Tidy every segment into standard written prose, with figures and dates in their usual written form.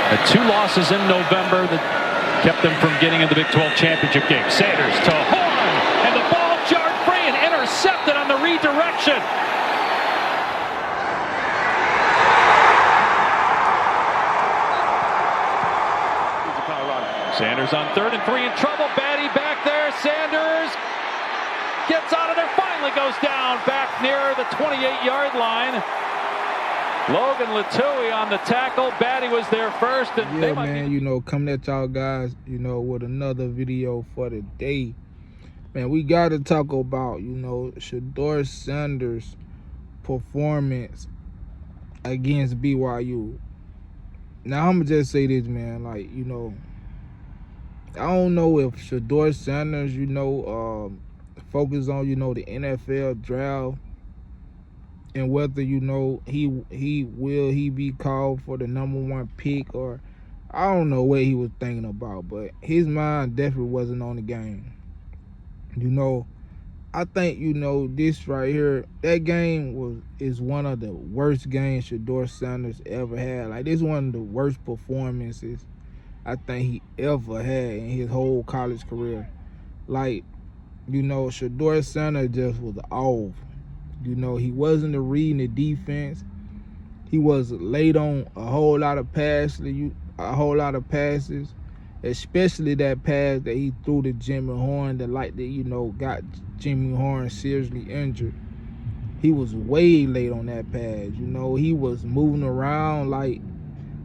Had 2 losses in November that kept them from getting in the Big 12 championship game. Sanders to Horn, and the ball jarred free and intercepted on the redirection. Sanders on 3rd and 3 in trouble. Batty back there. Sanders gets out of there. Finally goes down back near the 28-yard line. Logan Latui on the tackle. Batty was there first. And yeah, man, you know, coming at y'all guys, you know, with another video for the day. Man, we got to talk about, you know, sheduer Sanders' performance against BYU. Now, I'm going to just say this, man, like, you know, I don't know if sheduer Sanders, you know, focus on, you know, the NFL draft and whether, you know, he will be called for the #1 pick, or I don't know what he was thinking about, but his mind definitely wasn't on the game. You know, I think, you know, this right here, that game is one of the worst games sheduer Sanders ever had. Like, this is one of the worst performances I think he ever had in his whole college career. Like, you know, sheduer Sanders just was off. You know, he wasn't reading the defense. He was late on a whole lot of passes, especially that pass that he threw to Jimmy Horn that you know, got Jimmy Horn seriously injured. He was way late on that pass. You know, he was moving around like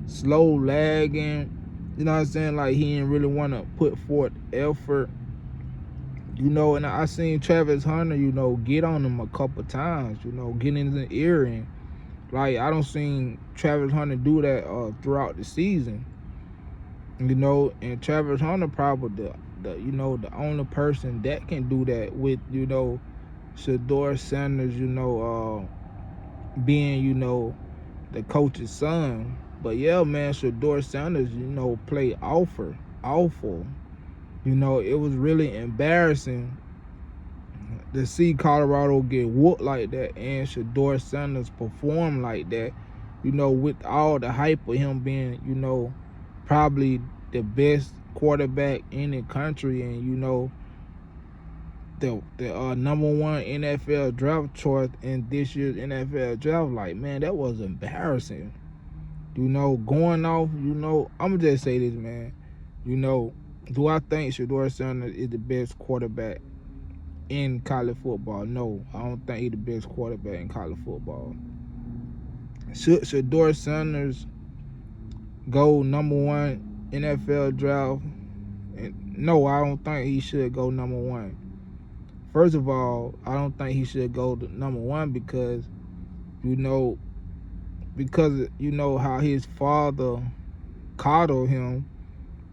slow lagging. You know what I'm saying? Like, he didn't really want to put forth effort. You know, and I seen Travis Hunter, you know, get on him a couple times, you know, get in the ear. And like, I don't seen Travis Hunter do that throughout the season. You know, and Travis Hunter probably the you know, the only person that can do that with, you know, sheduer Sanders, you know, being, you know, the coach's son. But yeah, man, sheduer Sanders, you know, played awful. You know, it was really embarrassing to see Colorado get whooped like that and sheduer Sanders perform like that, you know, with all the hype of him being, you know, probably the best quarterback in the country, and, you know, the #1 NFL draft choice in this year's NFL draft. Like, man, that was embarrassing. You know, going off, you know, I'm going to just say this, man. You know, do I think sheduer Sanders is the best quarterback in college football? No, I don't think he's the best quarterback in college football. Should sheduer Sanders go #1 NFL draft? No, I don't think he should go #1. First of all, I don't think he should go to #1 because, you know, how his father coddled him.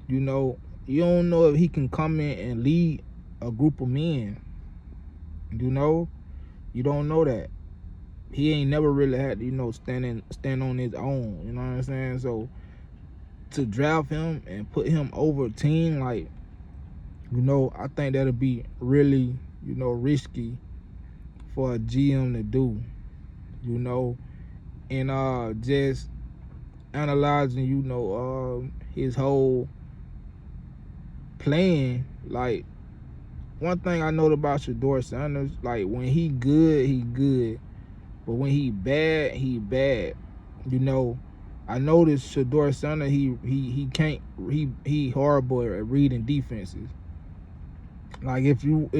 You know, you don't know if he can come in and lead a group of men. You know, you don't know that. He ain't never really had to, you know, stand on his own. You know what I'm saying? So to draft him and put him over a team, like, you know, I think that'll be really, you know, risky for a GM to do. You know, and just analyzing, you know, his whole plan. Like, one thing I know about sheduer Sanders, like, when he good, he good, but when he bad, he bad. You know, I noticed sheduer Sanders, he horrible at reading defenses. Like, if you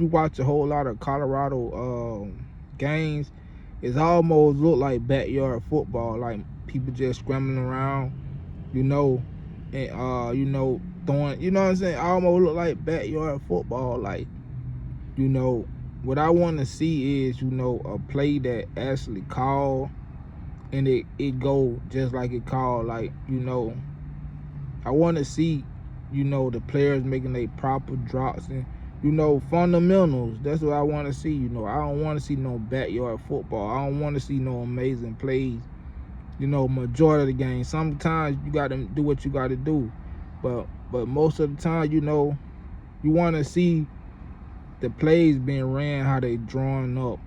watch a whole lot of Colorado games, it's almost look like backyard football, like people just scrambling around, you know, and you know, throwing, you know what I'm saying? Almost look like backyard football. Like, you know, what I want to see is, you know, a play that actually called and it go just like it called. Like, you know, I want to see, you know, the players making their proper drops and, you know, fundamentals. That's what I want to see. You know, I don't want to see no backyard football. I don't want to see no amazing plays, you know, majority of the game. Sometimes you got to do what you got to do, but most of the time, you know, you want to see the plays being ran how they drawn up.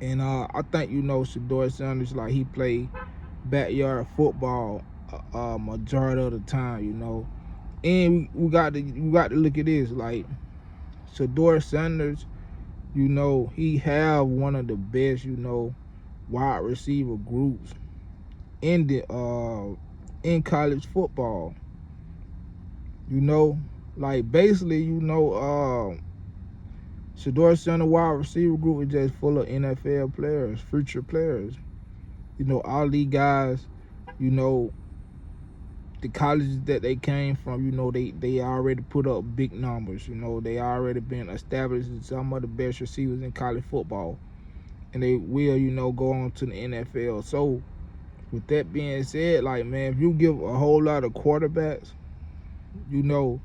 And I think, you know, sheduer Sanders, like, he played backyard football majority of the time, you know. And we got to look at this, like Sheduer Sanders, you know, he have one of the best, you know, wide receiver groups in the in college football. You know, like basically, you know, Sheduer Sanders wide receiver group is just full of NFL players, future players. You know, all these guys, you know, the colleges that they came from, you know, they already put up big numbers. You know, they already been established as some of the best receivers in college football, and they will, you know, go on to the NFL. So, with that being said, like, man, if you give a whole lot of quarterbacks, you know,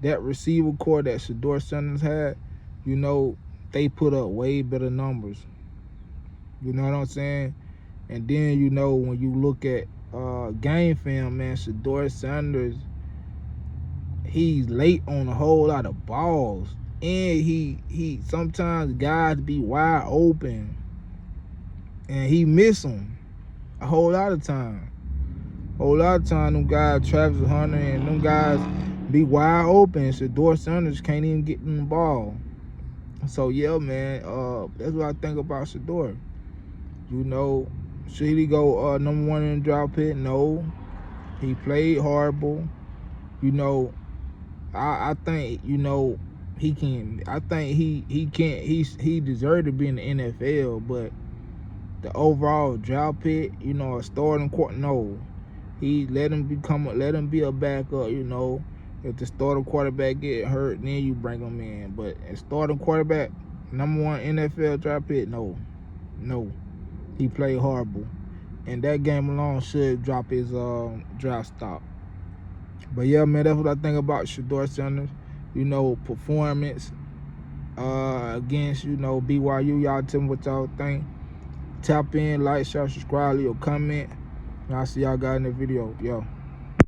that receiver core that Sheduer Sanders had, you know, they put up way better numbers. You know what I'm saying? And then, you know, when you look at game film, man, Sheduer Sanders, he's late on a whole lot of balls. And he sometimes guys be wide open and he miss them a whole lot of time. Them guys, Travis Hunter and them guys be wide open. Sheduer Sanders can't even get in the ball. So yeah, man, that's what I think about Sheduer. You know, should he go number one in the draft pick? No. He played horrible. You know, I think, you know, he can. I think he can't. He deserved to be in the NFL, but the overall draft pick, you know, a starting quarter, no. He let him be a backup. You know, if the starting quarterback get hurt, then you bring him in. But a starting quarterback, number one NFL draft pick, no. He played horrible, and that game alone should drop his draft stock. But yeah, man, that's what I think about Sheduer Sanders. You know, performance against, you know, BYU. Y'all tell me what y'all think. Tap in, like, share, subscribe, leave a comment. And I'll see y'all guys in the video. Yo.